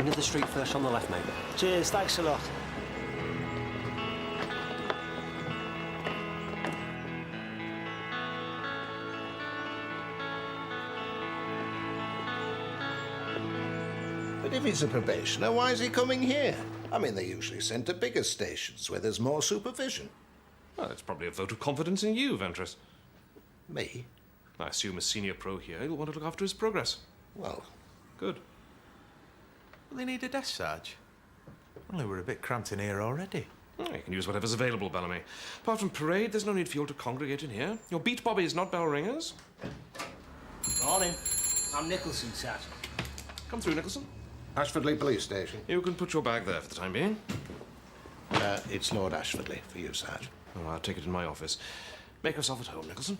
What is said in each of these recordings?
End of the street first on the left, mate. Cheers, thanks a lot. But if he's a probationer, why is he coming here? I mean, they usually send to bigger stations where there's more supervision. Well, it's probably a vote of confidence in you, Ventress. Me? I assume as senior pro here, you'll want to look after his progress. Well... Good. Will they need a desk, Sarge? Only we're a bit cramped in here already. Oh, you can use whatever's available, Bellamy. Apart from parade, there's no need for you all to congregate in here. Your beat bobbies, not bell ringers. Morning. I'm Nicholson, Sarge. Come through, Nicholson. Ashfordly Police Station. You can put your bag there for the time being. It's Lord Ashfordly for you, Sarge. Oh, I'll take it in my office. Make yourself at home, Nicholson.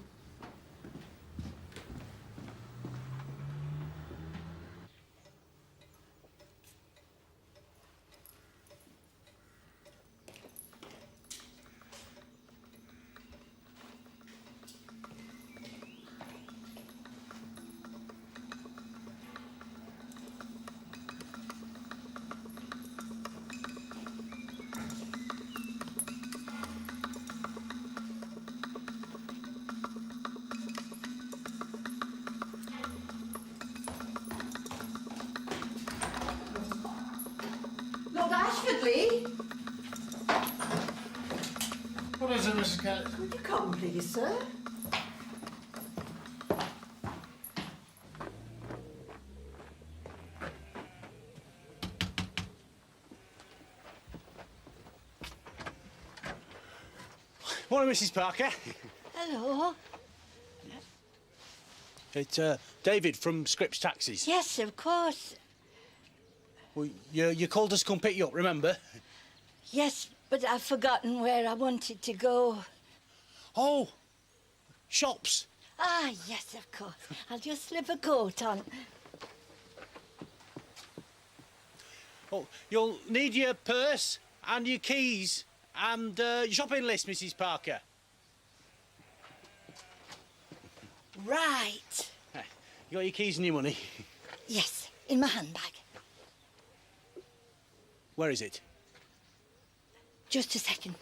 Lord Ashfordly? What is it, Mrs. Kelly? Would you come, please, sir? Morning, Mrs. Parker. Hello. It's David from Scripps Taxis. Yes, of course. Well, you called us to come pick you up, remember? Yes, but I've forgotten where I wanted to go. Oh, shops. Ah, yes, of course. I'll just slip a coat on. Oh, you'll need your purse and your keys and your shopping list, Mrs. Parker. Right. You got your keys and your money? Yes, in my handbag. Where is it? Just a second.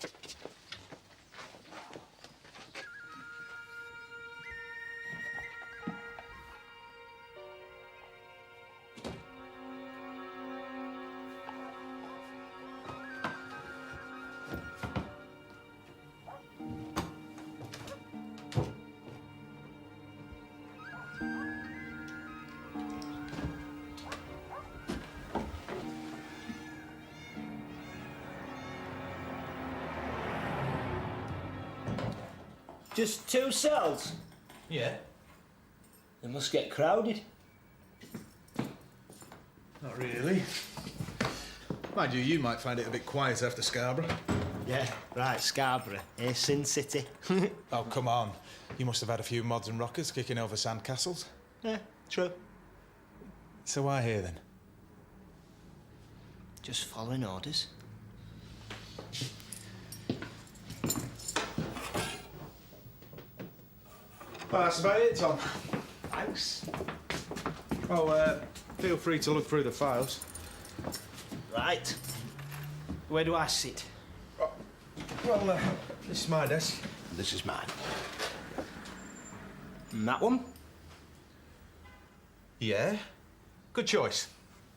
Just 2 cells? Yeah? They must get crowded. Not really. Mind you might find it a bit quiet after Scarborough. Yeah, right, Scarborough, Sin City. Oh, come on. You must have had a few mods and rockers kicking over sandcastles. Yeah, true. So why here, then? Just following orders. Well, that's about it, Tom. Thanks. Well, feel free to look through the files. Right. Where do I sit? Well, this is my desk. This is mine. And that one? Yeah? Good choice.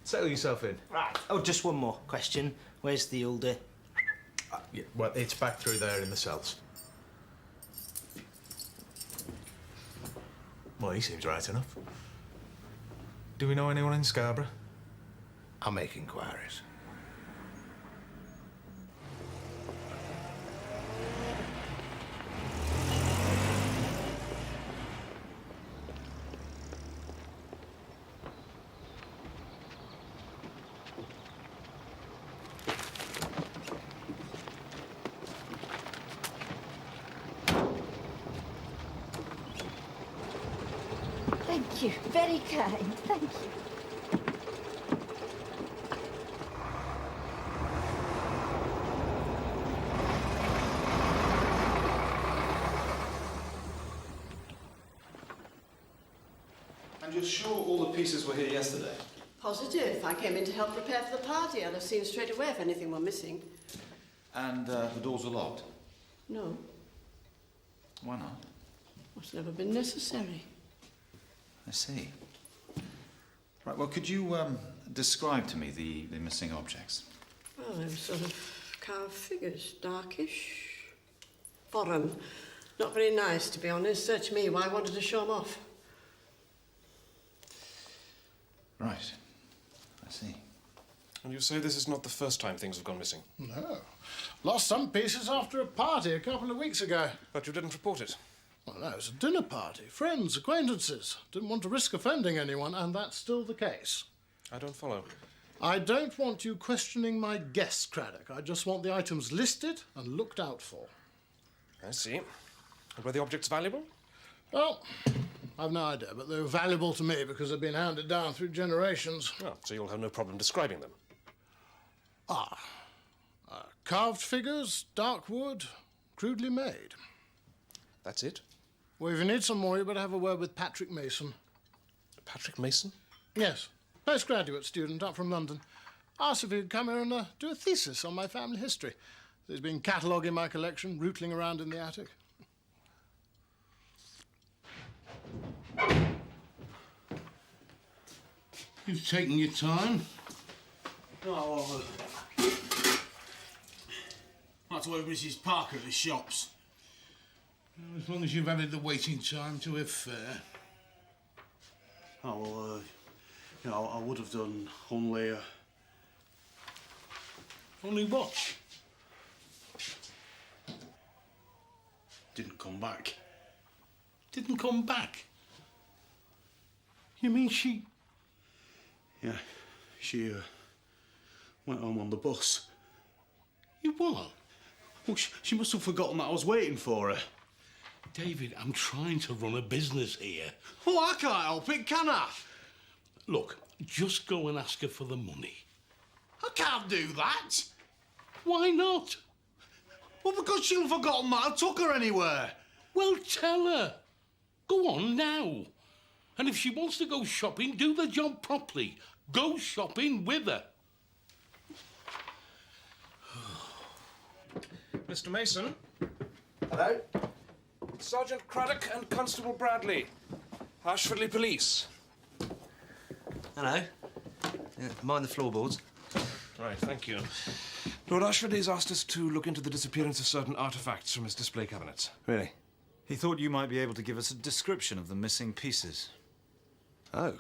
Settle yourself in. Right. Oh, just one more question. Where's the older? Yeah, well, it's back through there in the cells. Well, he seems right enough. Do we know anyone in Scarborough? I'll make inquiries. Thank you. Very kind. Thank you. And you're sure all the pieces were here yesterday? Positive. I came in to help prepare for the party. I'd have seen straight away if anything were missing. And the doors are locked? No, Why not? it's never been necessary. I see. Right, well, could you describe to me the missing objects? Well, they were sort of carved figures, darkish, foreign. Not very nice, to be honest. Search me why I wanted to show them off. Right. I see. And you say this is not the first time things have gone missing? No. Lost some pieces after a party a couple of weeks ago. But you didn't report it. Well, no, it was a dinner party. Friends, acquaintances. Didn't want to risk offending anyone, and that's still the case. I don't follow. I don't want you questioning my guess, Craddock. I just want the items listed and looked out for. I see. And were the objects valuable? Well, I've no idea, but they were valuable to me because they've been handed down through generations. Oh, so you'll have no problem describing them. Carved figures, dark wood, crudely made. That's it? Well, if you need some more, you better have a word with Patrick Mason. Patrick Mason? Yes, postgraduate student up from London. Asked if he'd come here and do a thesis on my family history. He's been cataloguing my collection, rootling around in the attic. You've taken your time. Oh, I had to wait with Mrs. Parker at the shops. As long as you've added the waiting time to a fair. Oh, well, you know, I would have done only... Only what? Didn't come back. Didn't come back? You mean she... Yeah, she went home on the bus. You what? Well, she must have forgotten that I was waiting for her. David, I'm trying to run a business here. Well, I can't help it, can I? Look, just go and ask her for the money. I can't do that. Why not? Well, because she'll have forgotten that I took her anywhere. Well, tell her. Go on now. And if she wants to go shopping, do the job properly. Go shopping with her. Mr. Mason? Hello? Sergeant Craddock and Constable Bradley. Ashfordly Police. Hello. Yeah, mind the floorboards. Right, thank you. Lord Ashfordly has asked us to look into the disappearance of certain artefacts from his display cabinets. Really? He thought you might be able to give us a description of the missing pieces. Oh.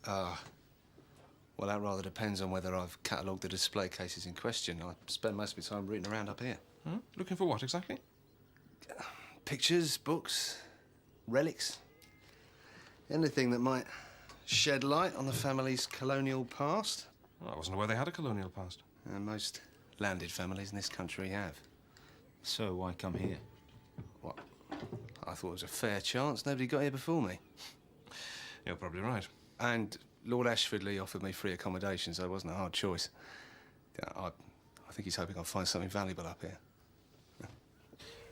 Well, that rather depends on whether I've catalogued the display cases in question. I spend most of my time rooting around up here. Hmm? Looking for what, exactly? Pictures, books, relics. Anything that might shed light on the family's colonial past. Well, I wasn't aware they had a colonial past. Most landed families in this country have. So why come here? What? I thought it was a fair chance. Nobody got here before me. You're probably right. And Lord Ashfordly offered me free accommodation, so it wasn't a hard choice. Yeah, I think he's hoping I'll find something valuable up here.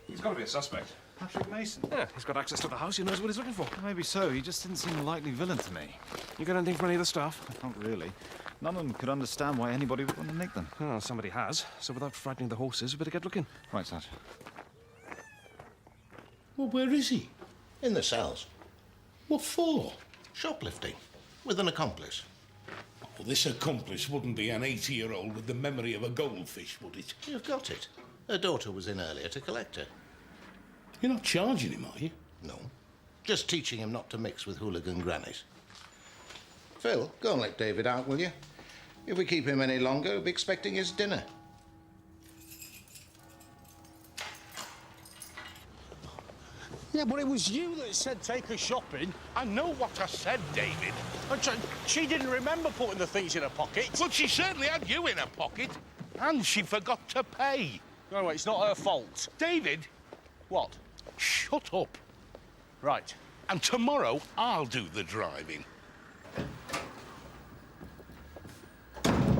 He's got to be a suspect. Patrick Mason? Yeah, he's got access to the house. He knows what he's looking for. Maybe so. He just didn't seem a likely villain to me. You got anything from any of the staff? Not really. None of them could understand why anybody would want to nick them. Well, somebody has. So without frightening the horses, we better get looking. Right, Sarge. Well, where is he? In the cells. What for? Shoplifting. With an accomplice. Well, this accomplice wouldn't be an 80-year-old with the memory of a goldfish, would it? You've got it. Her daughter was in earlier to collect her. You're not charging him, are you? No. Just teaching him not to mix with hooligan grannies. Phil, go and let David out, will you? If we keep him any longer, he'll be expecting his dinner. Yeah, but it was you that said take her shopping. I know what I said, David. She didn't remember putting the things in her pocket. Well, she certainly had you in her pocket. And she forgot to pay. No, it's not her fault. David, What? shut up. Right. And tomorrow, I'll do the driving.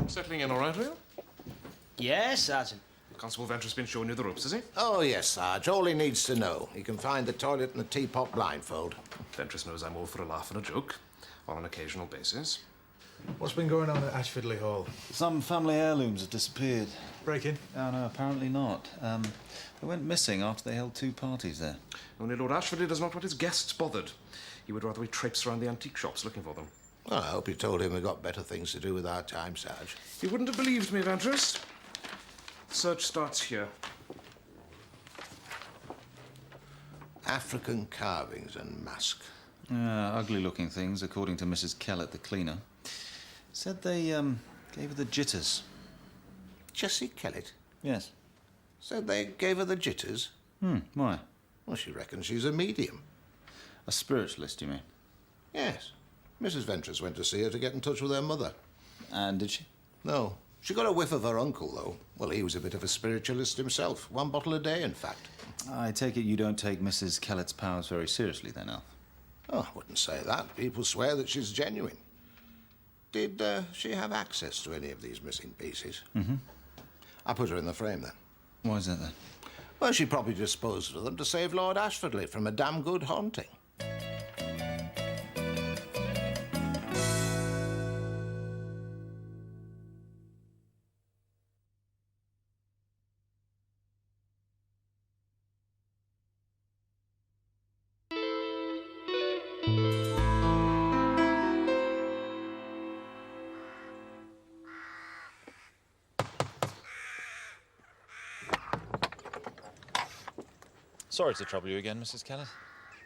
Settling in all right, are you? Yes, Sergeant. Constable Venture's been showing you the ropes, has he? Oh, yes, Sarge. All he needs to know. He can find the toilet and the teapot blindfold. Ventress knows I'm all for a laugh and a joke, on an occasional basis. What's been going on at Ashfordly Hall? Some family heirlooms have disappeared. Breaking? Oh, no, apparently not. They went missing after they held 2 parties there. Only Lord Ashfordly does not want his guests bothered. He would rather we traipse around the antique shops looking for them. Well, I hope you told him we got better things to do with our time, Sarge. He wouldn't have believed me, Evangelist. The search starts here. African carvings and mask. Ugly-looking things, according to Mrs. Kellett, the cleaner. Said they, gave her the jitters. Jessie Kellett? Yes. Said they gave her the jitters? Why? Well, she reckons she's a medium. A spiritualist, you mean? Yes. Mrs. Ventris went to see her to get in touch with her mother. And did she? No. She got a whiff of her uncle, though. Well, he was a bit of a spiritualist himself. 1 bottle a day, in fact. I take it you don't take Mrs. Kellett's powers very seriously, then, Alf? Oh, I wouldn't say that. People swear that she's genuine. Did she have access to any of these missing pieces? Mm-hmm. I put her in the frame, then. Why is that, then? Well, she probably disposed of them to save Lord Ashfordly from a damn good haunting. Sorry to trouble you again, Mrs. Kellett.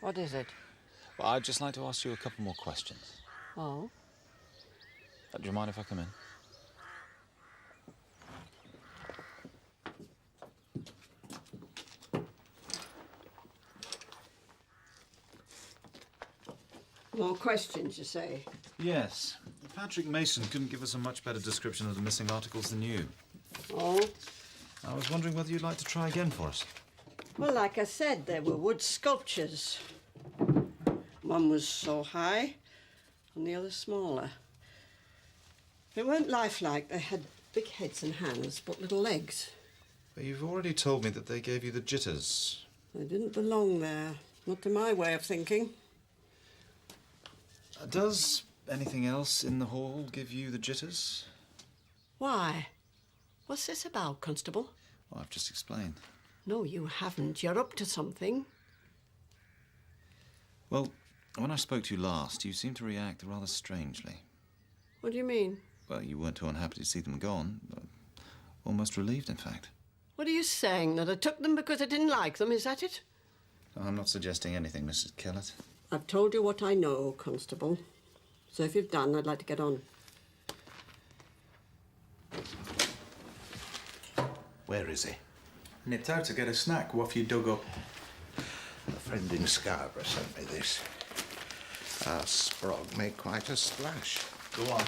What is it? Well, I'd just like to ask you a couple more questions. Oh? Do you mind if I come in? More questions, you say? Yes. Patrick Mason couldn't give us a much better description of the missing articles than you. Oh? I was wondering whether you'd like to try again for us. Well, like I said, they were wood sculptures. One was so high and the other smaller. They weren't lifelike. They had big heads and hands, but little legs. But you've already told me that they gave you the jitters. They didn't belong there. Not to my way of thinking. Does anything else in the hall give you the jitters? Why? What's this about, Constable? Well, I've just explained. No, you haven't. You're up to something. Well, when I spoke to you last, you seemed to react rather strangely. What do you mean? Well, you weren't too unhappy to see them gone. Almost relieved, in fact. What are you saying? That I took them because I didn't like them? Is that it? I'm not suggesting anything, Mrs. Kellett. I've told you what I know, Constable. So if you've done, I'd like to get on. Where is he? Nipped out to get a snack. What have you dug up? A friend in Scarborough sent me this. Our Sprog made quite a splash. Go on.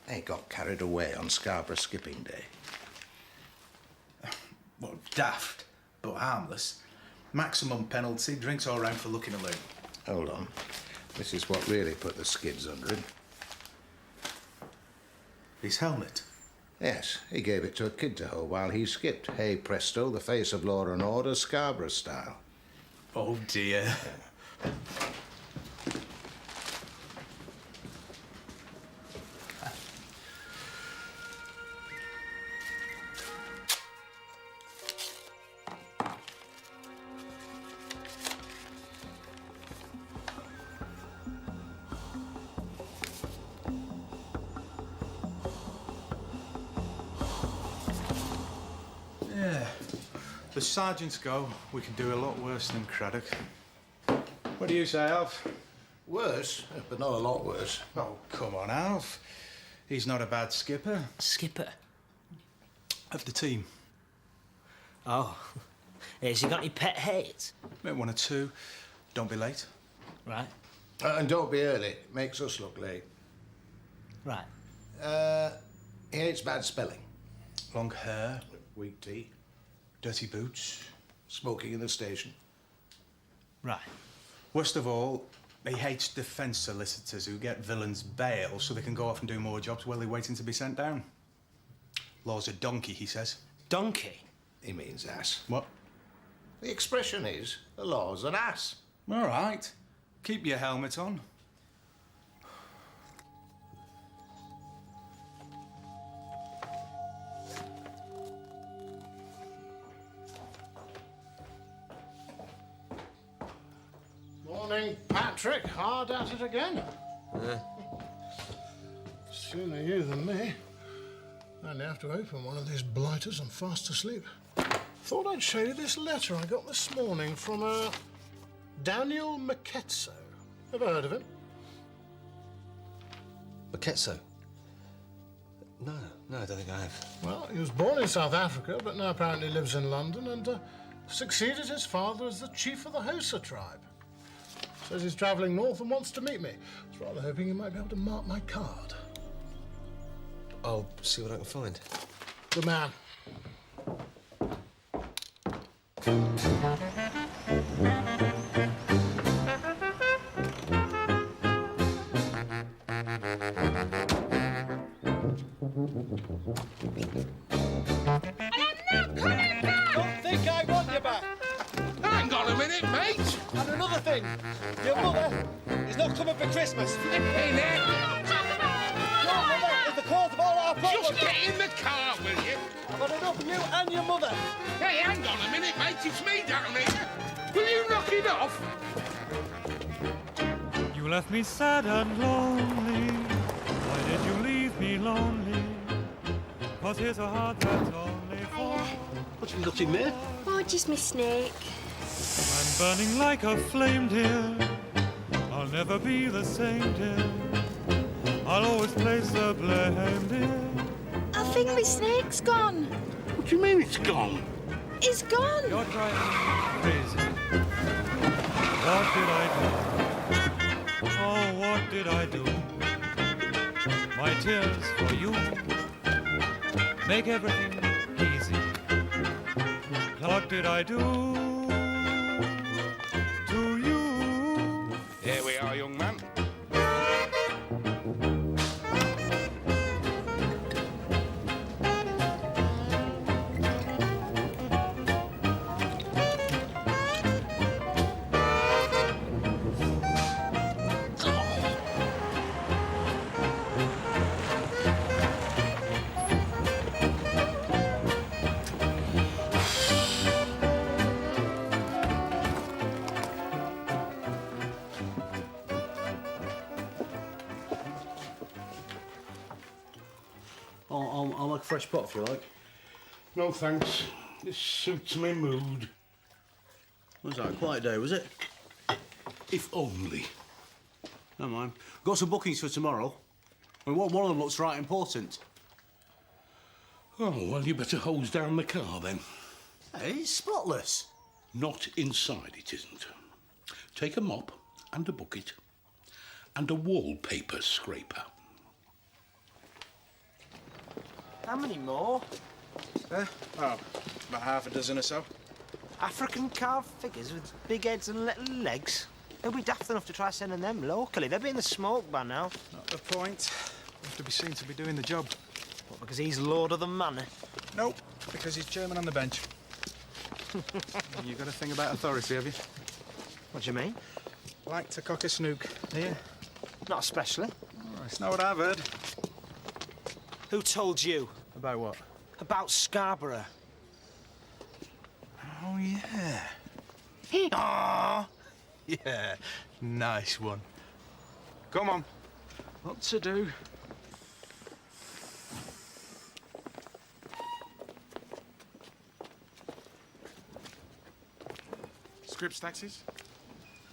They got carried away on Scarborough Skipping Day. Well, daft, but harmless. Maximum penalty, drinks all round for looking a loon. Hold on. This is what really put the skids under him. His helmet? Yes, he gave it to a kid to hold while he skipped. Hey presto, the face of law and order, Scarborough style. Oh dear. Yeah. The sergeants go, we can do a lot worse than Craddock. What do you say, Alf? Worse, but not a lot worse. Oh, come on, Alf. He's not a bad skipper. Skipper? Of the team. Oh. Has he got any pet hates? Maybe 1 or 2. Don't be late. Right. And don't be early. It makes us look late. Right. He hates bad spelling. Long hair. Weak tea. Dirty boots. Smoking in the station. Right. Worst of all, he hates defence solicitors who get villains bail so they can go off and do more jobs while they're waiting to be sent down. Law's a donkey, he says. Donkey? He means ass. What? The expression is, the law's an ass. All right. Keep your helmet on. Morning, Patrick. Hard at it again. Sooner you than me. I only have to open one of these blighters. I'm fast asleep. Thought I'd show you this letter I got this morning from Daniel Maketso. Ever heard of him? Maketso? No, I don't think I have. Well, he was born in South Africa, but now apparently lives in London and succeeded his father as the chief of the Hosa tribe. Says he's travelling north and wants to meet me. I was rather hoping you might be able to mark my card. I'll see what I can find. Good man. Don't think I want you back. Hang on a minute, mate. And another thing, your mother is not coming for Christmas. Hey, there. Your mother is the cause of all our problems. Just get in the car, will you? I've had enough of you and your mother. Hey, hang on a minute, mate. It's me down here. Will you knock it off? You left me sad and lonely. Why did you leave me lonely? 'Cause here's a heart that's only for... What have you got in there? Oh, just my snake. I'm burning like a flame, dear. I'll never be the same, dear. I'll always place the blame, dear. I think my snake's gone. What do you mean it's gone? It's gone. You're driving crazy. What did I do? Oh, what did I do? My tears for you make everything easy. What did I do to you? Here we are, young man. I'll make a fresh pot if you like. No, thanks. This suits my mood. Was that a quiet day, was it? If only. Never mind. Got some bookings for tomorrow. I mean, one of them looks right important. Oh, well, you better hose down the car, then. Hey, it's spotless. Not inside, it isn't. Take a mop and a bucket and a wallpaper scraper. How many more? Oh, about half a dozen or so. African carved figures with big heads and little legs? They'll be daft enough to try sending them locally. They'll be in the smoke by now. Not the point. We have to be seen to be doing the job. What, because he's lord of the manor? Nope, because he's chairman on the bench. You got a thing about authority, have you? What do you mean? Like to cock a snook, yeah? Not especially. Oh, it's not what I've heard. Who told you? About what? About Scarborough. Oh, yeah. Aww. Yeah, nice one. Come on. What to do? Scripps taxis?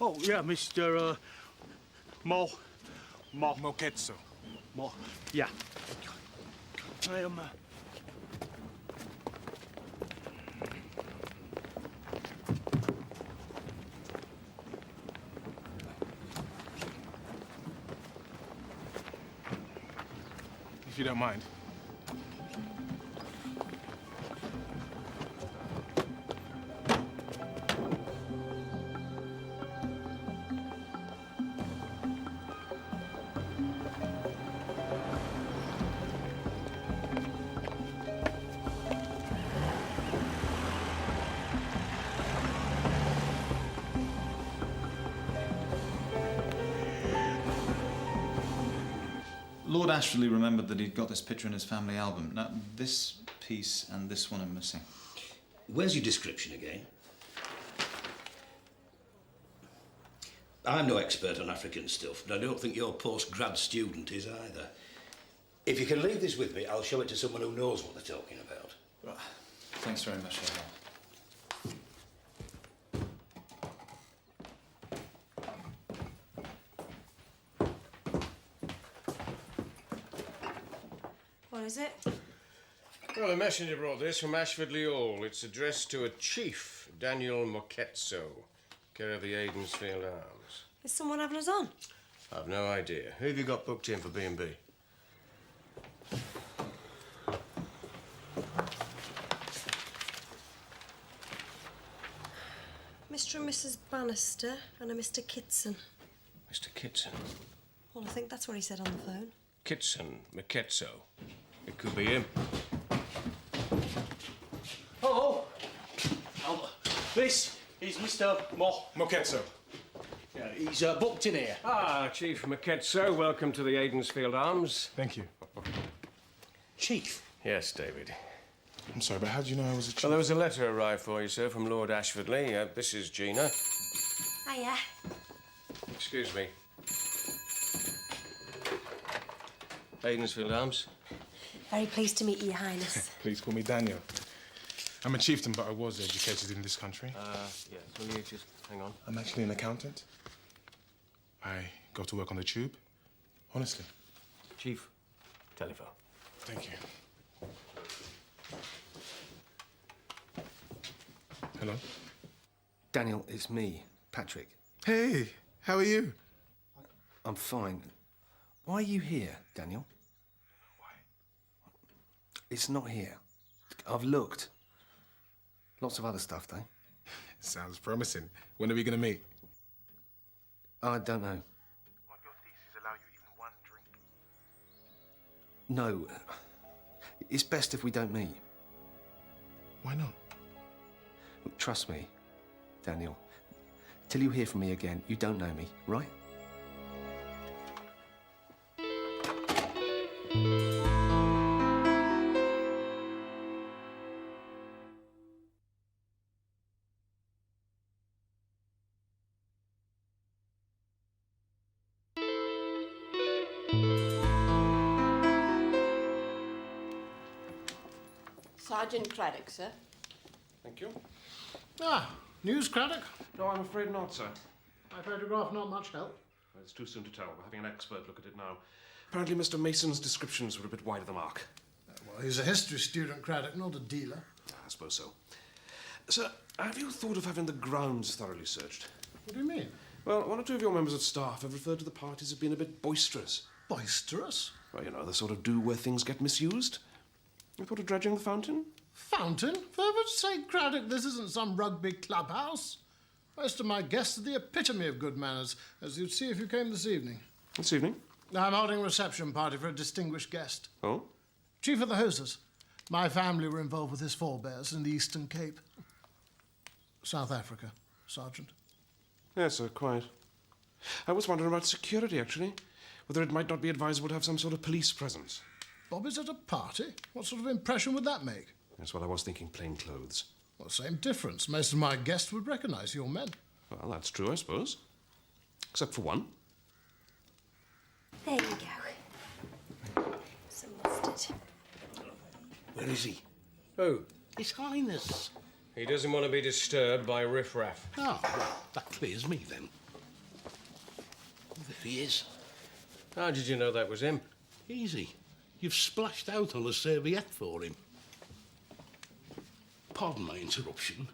Oh, yeah, Mr. Moketso. Yeah. I am, If you don't mind. Lord Ashfordly remembered that he'd got this picture in his family album. Now, this piece and this one are missing. Where's your description again? I'm no expert on African stuff, and I don't think your post-grad student is either. If you can leave this with me, I'll show it to someone who knows what they're talking about. Right. Thanks very much for your help. What is it? Well, the messenger brought this from Ashfordly Hall. It's addressed to a chief, Daniel Moketso, care of the Aidensfield Arms. Is someone having us on? I've no idea. Who have you got booked in for B&B? Mr. and Mrs. Bannister and a Mr. Kitson. Mr. Kitson. Well, I think that's what he said on the phone. Kitson, Moketso. It could be him. Hello. This is Mr. Moketso. Yeah, he's booked in here. Ah, Chief Moketso, welcome to the Aidensfield Arms. Thank you. Chief? Yes, David. I'm sorry, but how do you know I was a chief? Well, there was a letter arrived for you, sir, from Lord Ashfordly. This is Gina. Hiya. Excuse me. Aidensfield Arms. Very pleased to meet you, Your Highness. Please call me Daniel. I'm a chieftain, but I was educated in this country. Yes, will you just hang on? I'm actually an accountant. I go to work on the tube. Honestly. Chief, telephone. Thank you. Hello? Daniel, it's me, Patrick. Hey, how are you? I'm fine. Why are you here, Daniel? Why? It's not here. I've looked. Lots of other stuff, though. Sounds promising. When are we going to meet? I don't know. What, your thesis allow you even one drink? No. It's best if we don't meet. Why not? Look, trust me, Daniel. Till you hear from me again, you don't know me, right? Sergeant Craddock, sir. Thank you. Ah, news, Craddock? No, I'm afraid not, sir. My photograph not much help. It's too soon to tell. We're having an expert look at it now. Apparently, Mr. Mason's descriptions were a bit wide of the mark. Well, he's a history student, Craddock, not a dealer. I suppose so. Sir, have you thought of having the grounds thoroughly searched? What do you mean? Well, one or two of your members of staff have referred to the parties as being a bit boisterous. Boisterous? Well, you know, the sort of do where things get misused. You thought of dredging the fountain? Fountain? For heaven's sake, Craddock, this isn't some rugby clubhouse. Most of my guests are the epitome of good manners, as you'd see if you came this evening. This evening? I'm holding a reception party for a distinguished guest. Oh? Chief of the Hoses. My family were involved with his forebears in the Eastern Cape. South Africa, Sergeant. Yes, sir, quite. I was wondering about security, actually. Whether it might not be advisable to have some sort of police presence. Bobby's at a party? What sort of impression would that make? That's what I was thinking, plain clothes. Well, same difference. Most of my guests would recognise your men. Well, that's true, I suppose. Except for one. There you go. Some mustard. Where is he? Oh, His Highness. He doesn't want to be disturbed by riffraff. Ah, well, that clears me then. Oh, there he is. How did you know that was him? Easy. You've splashed out on a serviette for him. Pardon my interruption,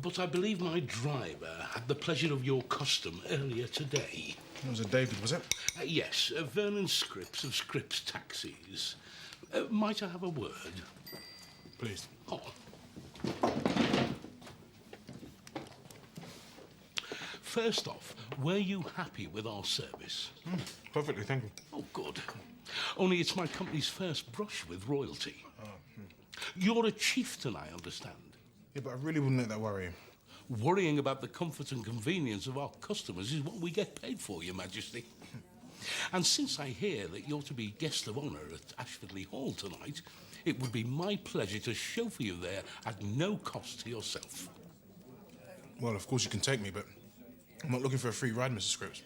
but I believe my driver had the pleasure of your custom earlier today. It was a David, was it? Yes, Vernon Scripps of Scripps Taxis. Might I have a word? Please. Oh. First off, were you happy with our service? Perfectly, thank you. Oh, good. Only it's my company's first brush with royalty. You're a chieftain, I understand. Yeah, but I really wouldn't let that worry you. Worrying about the comfort and convenience of our customers is what we get paid for, Your Majesty. And since I hear that you're to be guest of honour at Ashfordly Hall tonight, it would be my pleasure to chauffeur you there at no cost to yourself. Well, of course you can take me, but I'm not looking for a free ride, Mr. Scripps.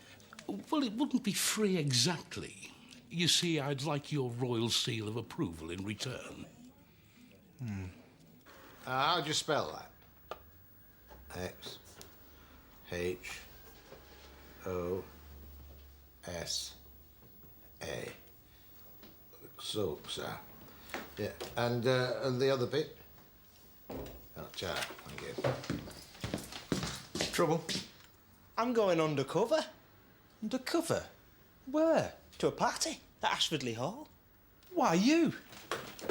Well, it wouldn't be free exactly. You see, I'd like your royal seal of approval in return. How do you spell that? X H O S A. So, sir. Yeah, and the other bit? Oh, chair. Thank you. Trouble? I'm going undercover. Undercover? Where? To a party at Ashfordly Hall. Why you?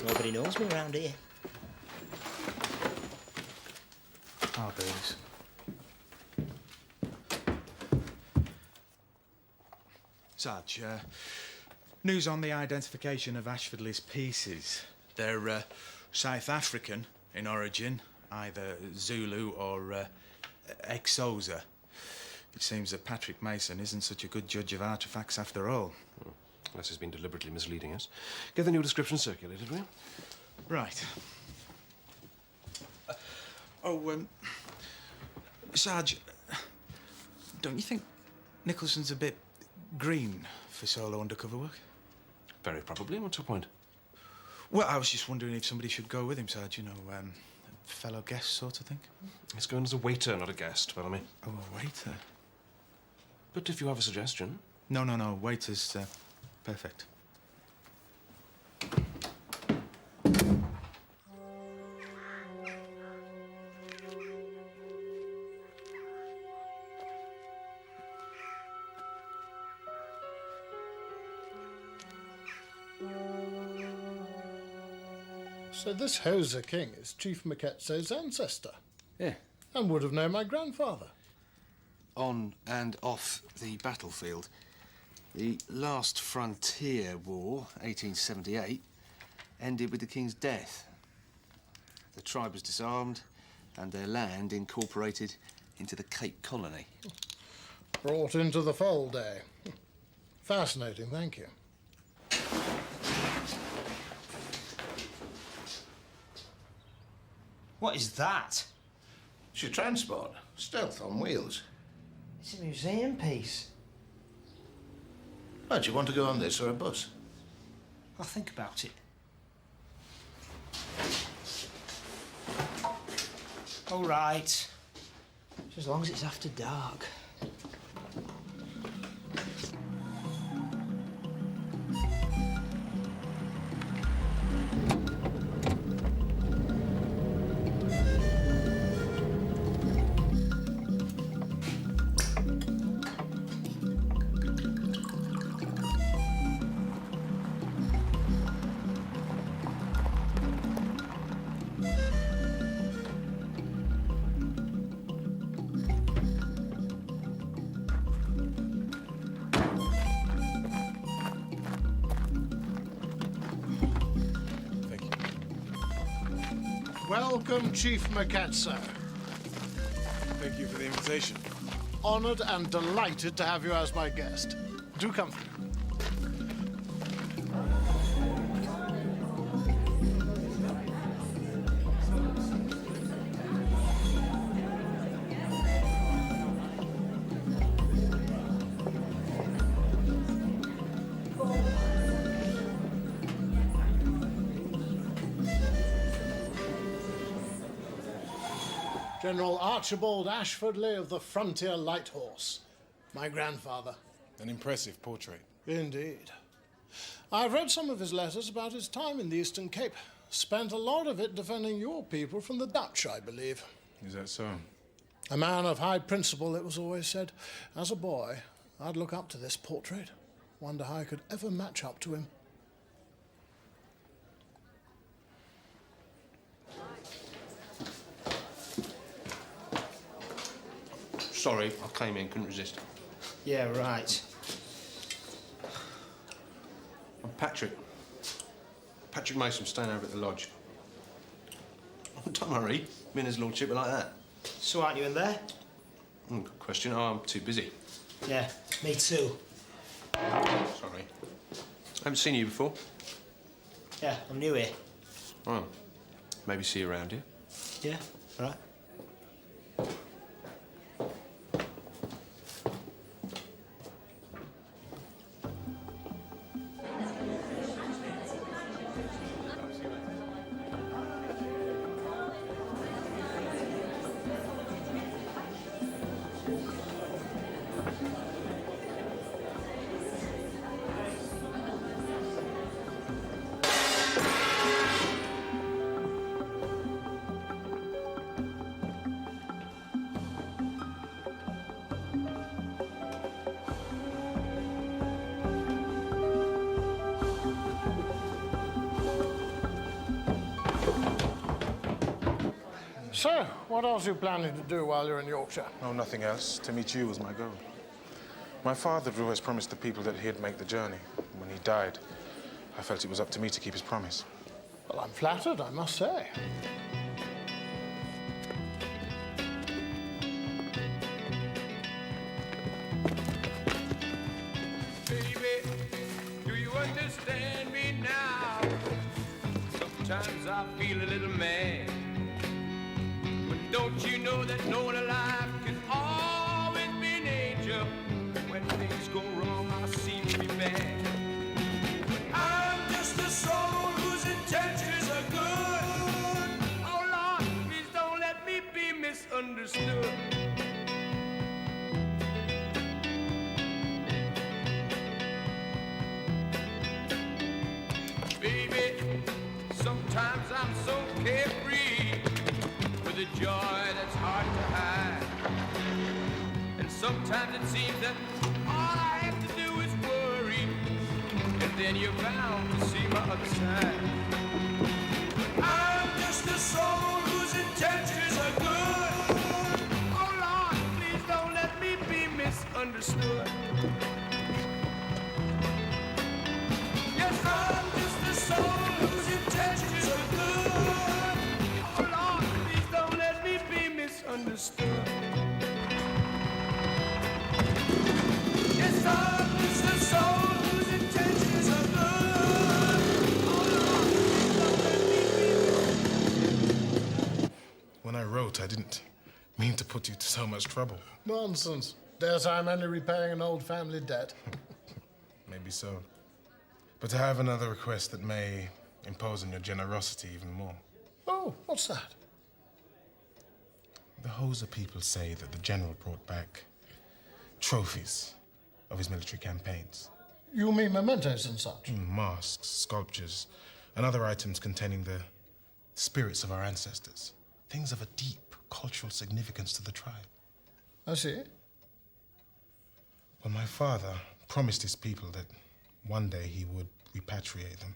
Nobody knows me around here. Oh, booze. Sarge, news on the identification of Ashfordly's pieces. They're South African in origin, either Zulu or Xhosa. It seems that Patrick Mason isn't such a good judge of artefacts after all. Unless he's been deliberately misleading us. Get the new description circulated, will you? Right. Sarge, don't you think Nicholson's a bit green for solo undercover work? Very probably. What's your point? Well, I was just wondering if somebody should go with him, Sarge, you know, a fellow guest sort of thing. He's going as a waiter, not a guest, Bellamy. Oh, a waiter? But if you have a suggestion... No, waiter's perfect. So this Hosa king is Chief Maketso's ancestor? Yeah. And would have known my grandfather. On and off the battlefield. The last frontier war, 1878, ended with the king's death. The tribe was disarmed and their land incorporated into the Cape Colony. Brought into the fold, eh? Fascinating, thank you. What is that? It's your transport. Stealth on wheels. It's a museum piece. Oh, do you want to go on this or a bus? I'll think about it. All right. Just as long as it's after dark. Welcome, Chief Maketso. Thank you for the invitation. Honoured and delighted to have you as my guest. Do come through. General Archibald Ashfordly of the Frontier Light Horse, my grandfather. An impressive portrait. Indeed. I've read some of his letters about his time in the Eastern Cape. Spent a lot of it defending your people from the Dutch, I believe. Is that so? A man of high principle, it was always said. As a boy, I'd look up to this portrait. Wonder how I could ever match up to him. Sorry, I came in, couldn't resist. Yeah, right. I'm Patrick. Patrick Mason, staying over at the lodge. Don't worry, me and his lordship are like that. So aren't you in there? Good question. Oh, I'm too busy. Yeah, me too. Sorry. Haven't seen you before. Yeah, I'm new here. Well, maybe see you around here. Yeah, right. So, what else are you planning to do while you're in Yorkshire? No, nothing else. To meet you was my goal. My father had always promised the people that he'd make the journey. When he died, I felt it was up to me to keep his promise. Well, I'm flattered, I must say. Baby, do you understand me now? Sometimes I feel a little mad. But don't you know that no one alive can always be an angel? When things go wrong, I seem to be bad. I'm just a soul whose intentions are good. Oh Lord, please don't let me be misunderstood. Baby, sometimes I'm so carefree with a joy that's hard to hide. And sometimes it seems that all I have to do is worry, and then you're bound to see my other side. I'm just a soul whose intentions are good. Oh Lord, please don't let me be misunderstood. Yes, I'm just a soul whose intentions are good. Oh Lord, please don't let me be misunderstood. Yes, I'm just a soul whose intentions are good. Oh Lord, please don't let me be. When I wrote, I didn't mean to put you to so much trouble. Nonsense. Dare say I'm only repaying an old family debt. Maybe so. But I have another request that may impose on your generosity even more. Oh, what's that? The Hoser people say that the general brought back trophies of his military campaigns. You mean mementos and such? Masks, sculptures, and other items containing the spirits of our ancestors. Things of a deep cultural significance to the tribe. I see. Well, my father promised his people that one day he would repatriate them.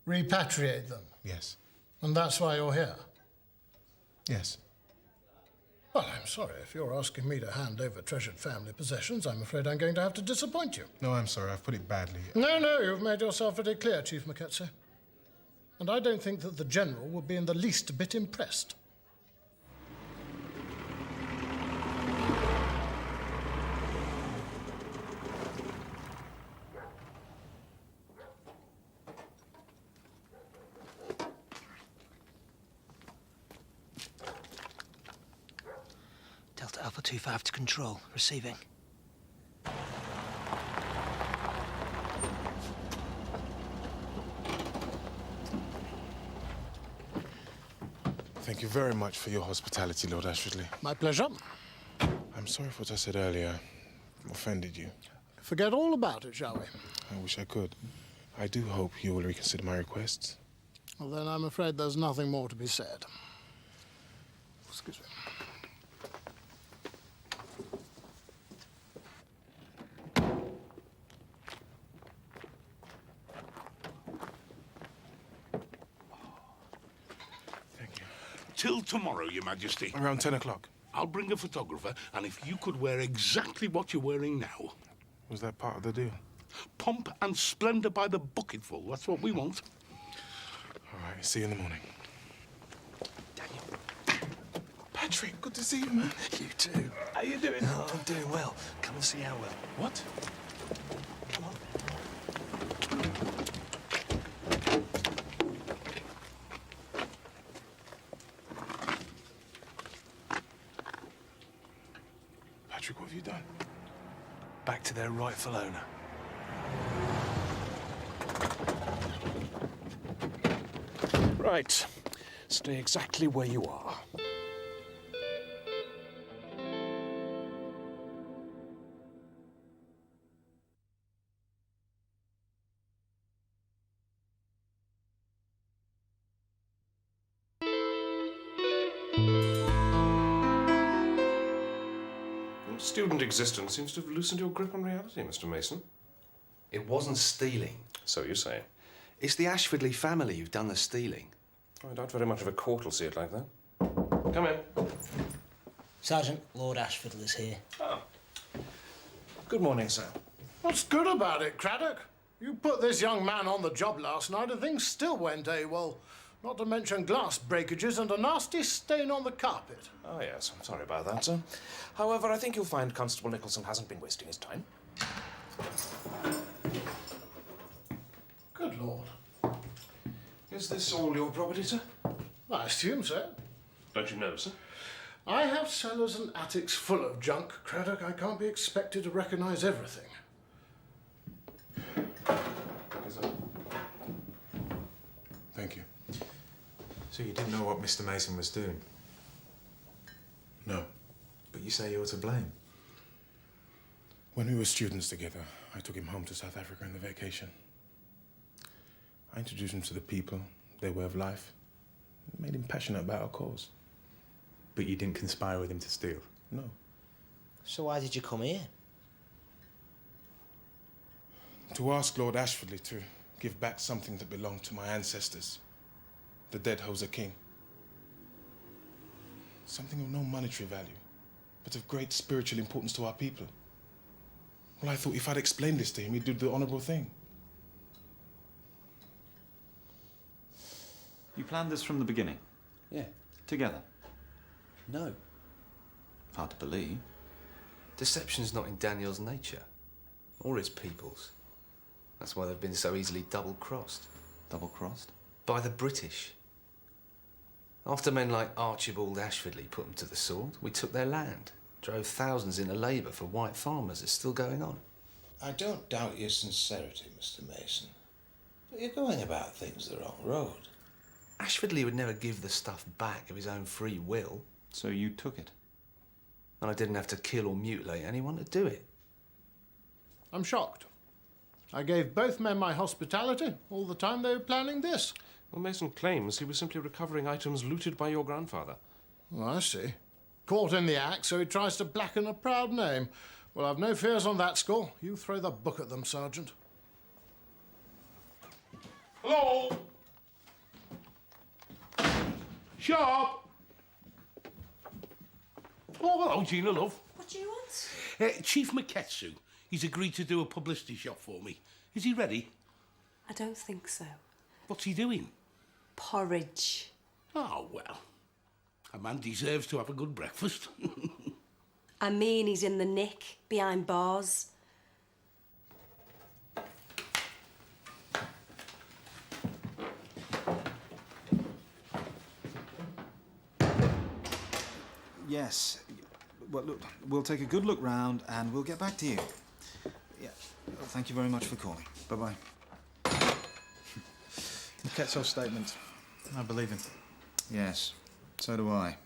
Repatriate them? Yes. And that's why you're here? Yes. Well, I'm sorry. If you're asking me to hand over treasured family possessions, I'm afraid I'm going to have to disappoint you. No, I'm sorry. I've put it badly. No, you've made yourself very clear, Chief Maketsu. And I don't think that the General would be in the least bit impressed. Delta Alpha 25 to control. Receiving. Thank you very much for your hospitality, Lord Ashfordly. My pleasure. I'm sorry for what I said earlier offended you. Forget all about it, shall we? I wish I could. I do hope you will reconsider my requests. Well, then I'm afraid there's nothing more to be said. Excuse me. Till tomorrow, Your Majesty. Around 10 o'clock. I'll bring a photographer, and if you could wear exactly what you're wearing now. Was that part of the deal? Pomp and splendour by the bucketful. That's what we want. All right, see you in the morning. Daniel. Patrick, good to see you, man. You too. How you doing? Oh, I'm doing well. Come and see how well. What? Come on. Patrick, what have you done? Back to their rightful owner. Right. Stay exactly where you are. Student existence seems to have loosened your grip on reality, Mr. Mason. It wasn't stealing. So you say. It's the Ashfordly family who've done the stealing. I doubt very much of a court will see it like that. Come in. Sergeant, Lord Ashfordly's here. Oh. Good morning, sir. What's good about it, Craddock? You put this young man on the job last night and things still went AWOL. Not to mention glass breakages and a nasty stain on the carpet. Oh, yes, I'm sorry about that, sir. However, I think you'll find Constable Nicholson hasn't been wasting his time. Good Lord. Is this all your property, sir? I assume so. Don't you know, sir? I have cellars and attics full of junk, Craddock. I can't be expected to recognise everything. Thank you. So you didn't know what Mr. Mason was doing? No. But you say you're to blame. When we were students together, I took him home to South Africa in the vacation. I introduced him to the people, their way of life. Made him passionate about our cause. But you didn't conspire with him to steal? No. So why did you come here? To ask Lord Ashfordly to give back something that belonged to my ancestors. The dead Hoser King. Something of no monetary value, but of great spiritual importance to our people. Well, I thought if I'd explained this to him, he'd do the honourable thing. You planned this from the beginning? Yeah. Together? No. Hard to believe. Deception's not in Daniel's nature, or his people's. That's why they've been so easily double-crossed. Double-crossed? By the British. After men like Archibald Ashfordly put them to the sword, we took their land, drove thousands into labour for white farmers. It's still going on. I don't doubt your sincerity, Mr. Mason, but you're going about things the wrong road. Ashfordly would never give the stuff back of his own free will. So you took it? And I didn't have to kill or mutilate anyone to do it. I'm shocked. I gave both men my hospitality all the time they were planning this. Well, Mason claims he was simply recovering items looted by your grandfather. Oh, I see. Caught in the act, so he tries to blacken a proud name. Well, I've no fears on that score. You throw the book at them, Sergeant. Hello? Sharp! Oh, hello, Gina, love. What do you want? Chief Maketsu. He's agreed to do a publicity shot for me. Is he ready? I don't think so. What's he doing? Porridge. Oh, well. A man deserves to have a good breakfast. I mean, he's in the nick, behind bars. Yes. Well, look, we'll take a good look round and we'll get back to you. Yeah. Well, thank you very much for calling. Bye-bye. Maketso's statement. I believe him. Yes, so do I.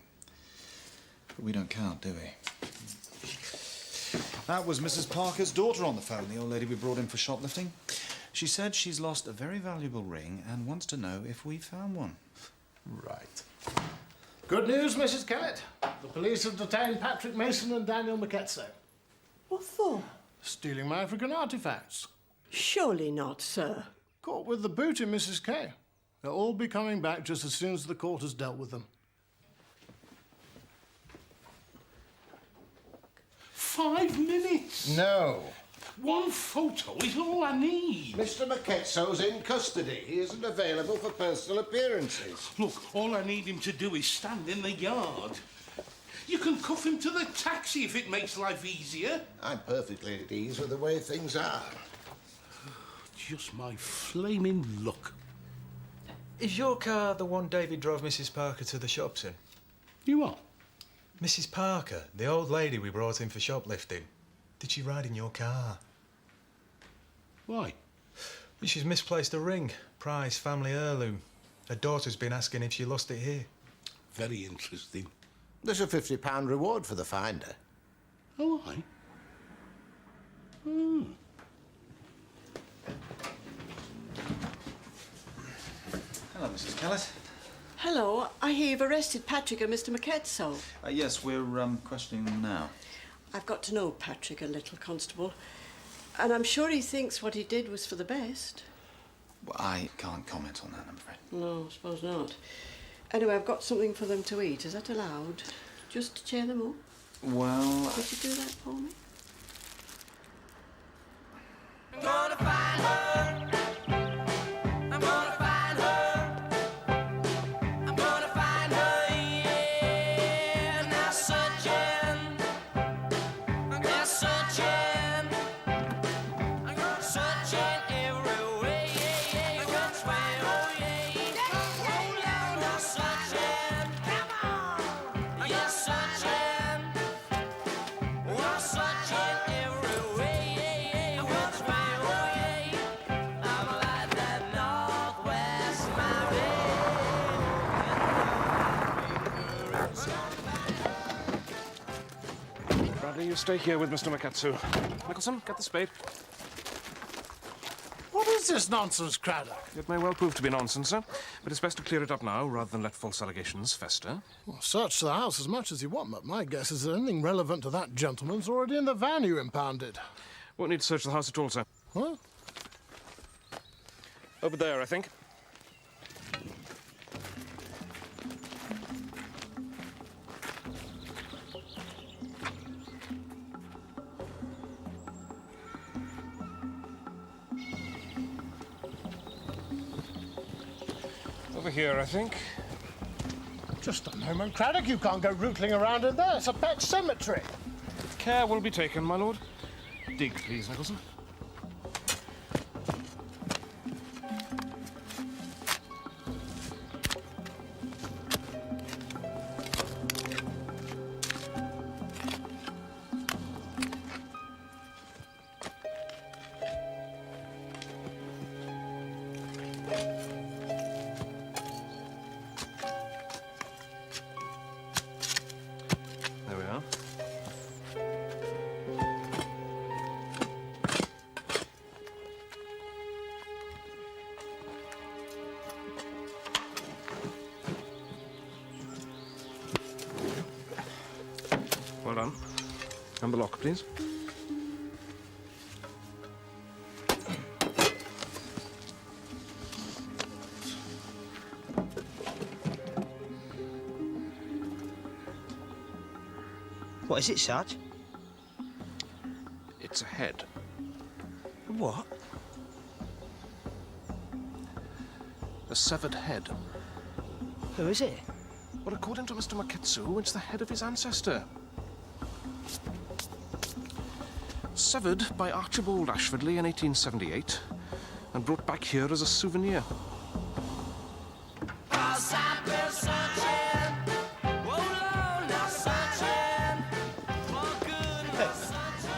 But we don't count, do we? That was Mrs. Parker's daughter on the phone, the old lady we brought in for shoplifting. She said she's lost a very valuable ring and wants to know if we found one. Right. Good news, Mrs. Kellett. The police have detained Patrick Mason and Daniel Maketso. What for? Stealing my African artifacts. Surely not, sir. Caught with the booty, Mrs. Kay. They'll all be coming back just as soon as the court has dealt with them. 5 minutes? No. One photo is all I need. Mr. Maketso's in custody. He isn't available for personal appearances. Look, all I need him to do is stand in the yard. You can cuff him to the taxi if it makes life easier. I'm perfectly at ease with the way things are. Just my flaming luck. Is your car the one David drove Mrs. Parker to the shops in? You are? Mrs. Parker, the old lady we brought in for shoplifting. Did she ride in your car? Why? She's misplaced a ring. Prize family heirloom. Her daughter's been asking if she lost it here. Very interesting. There's a £50 reward for the finder. Oh, aye. Hmm. Hello, Mrs. Kellett. Hello, I hear you've arrested Patrick and Mr. Maketso. Yes, we're questioning them now. I've got to know Patrick a little, Constable. And I'm sure he thinks what he did was for the best. Well, I can't comment on that, I'm afraid. No, I suppose not. Anyway, I've got something for them to eat. Is that allowed? Just to cheer them up? Well... Could you do that for me? I'm gonna find her. I'm gonna find her. I'm gonna find her, yeah. Now searching. I'm searching. I'm searching everywhere, yeah. I'm gonna find her, yeah. Oh, Lord, I'm searching. Come on. I'm searching. I'm searching everywhere, yeah. I'm gonna find her, yeah. I'm like that Northwest Bradley, you stay here with Mr. Makatsu. Nicholson, get the spade. What is this nonsense, Craddock? It may well prove to be nonsense, sir, but it's best to clear it up now rather than let false allegations fester. Well, search the house as much as you want, but my guess is that anything relevant to that gentleman's already in the van you impounded. Won't need to search the house at all, sir. What? Over there, I think. Over here, I think. Just a moment, Craddock. You can't go rootling around in there. It's a pet cemetery. Care will be taken, my lord. Dig, please, Nicholson. There we are. Well done. And the lock, please. What is it, Sarge? It's a head. What? A severed head. Who is it? Well, according to Mr. Maketsu, it's the head of his ancestor. Severed by Archibald Ashfordly in 1878 and brought back here as a souvenir.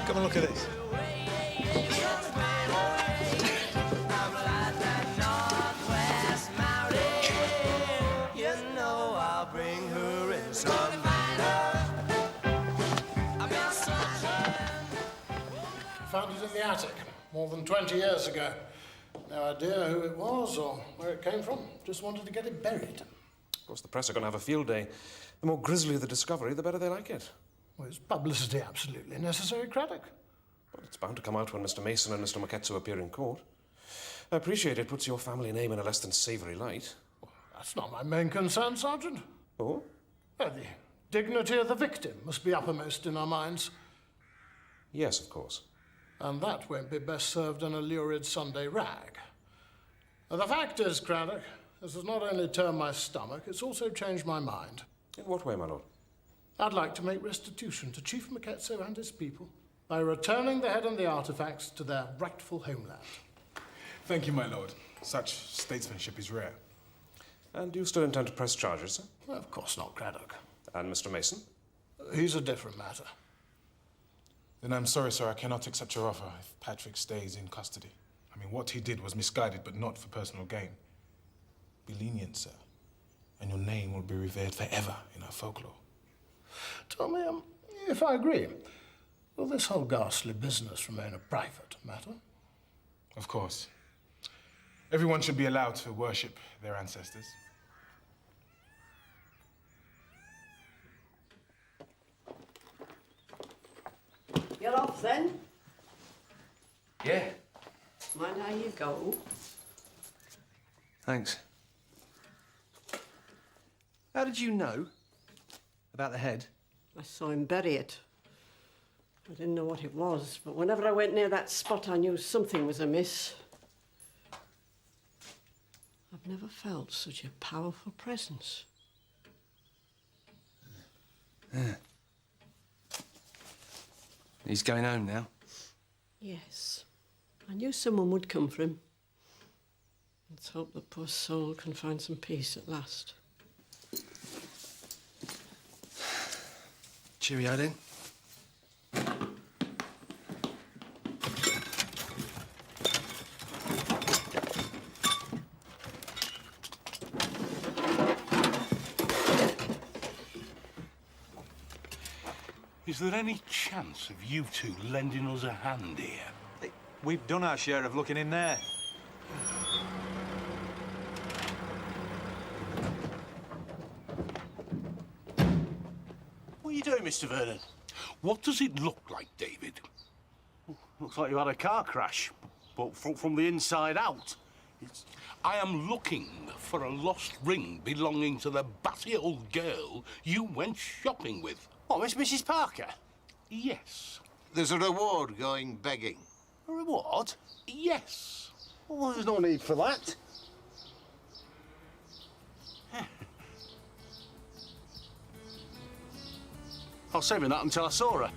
Come and look at this. Found it in the attic more than 20 years ago. No idea who it was or where it came from. Just wanted to get it buried. Of course, the press are going to have a field day. The more grisly the discovery, the better they like it. Well, is publicity absolutely necessary, Craddock? Well, it's bound to come out when Mr. Mason and Mr. Maketsu appear in court. I appreciate it puts your family name in a less than savoury light. That's not my main concern, Sergeant. Oh? Well, the dignity of the victim must be uppermost in our minds. Yes, of course. And that won't be best served in a lurid Sunday rag. Now, the fact is, Craddock, this has not only turned my stomach, it's also changed my mind. In what way, my lord? I'd like to make restitution to Chief Maketsu and his people by returning the head and the artifacts to their rightful homeland. Thank you, my lord. Such statesmanship is rare. And do you still intend to press charges, sir? Well, of course not, Craddock. And Mr. Mason? He's a different matter. Then I'm sorry, sir, I cannot accept your offer if Patrick stays in custody. I mean, what he did was misguided, but not for personal gain. Be lenient, sir, and your name will be revered forever in our folklore. Tell me, if I agree, will this whole ghastly business remain a private matter? Of course. Everyone should be allowed to worship their ancestors. You're off then? Yeah. Mind how you go. Thanks. How did you know about the head? I saw him bury it. I didn't know what it was, but whenever I went near that spot, I knew something was amiss. I've never felt such a powerful presence. Yeah. He's going home now? Yes. I knew someone would come for him. Let's hope the poor soul can find some peace at last. Cheerio then. Is there any chance of you two lending us a hand here? We've done our share of looking in there. What are you doing, Mr. Vernon? What does it look like, David? Looks like you had a car crash, but from the inside out. I am looking for a lost ring belonging to the batty old girl you went shopping with. What, Mrs. Parker? Yes. There's a reward going begging. A reward? Yes. Well, there's no need for that. I was saving that until I saw her.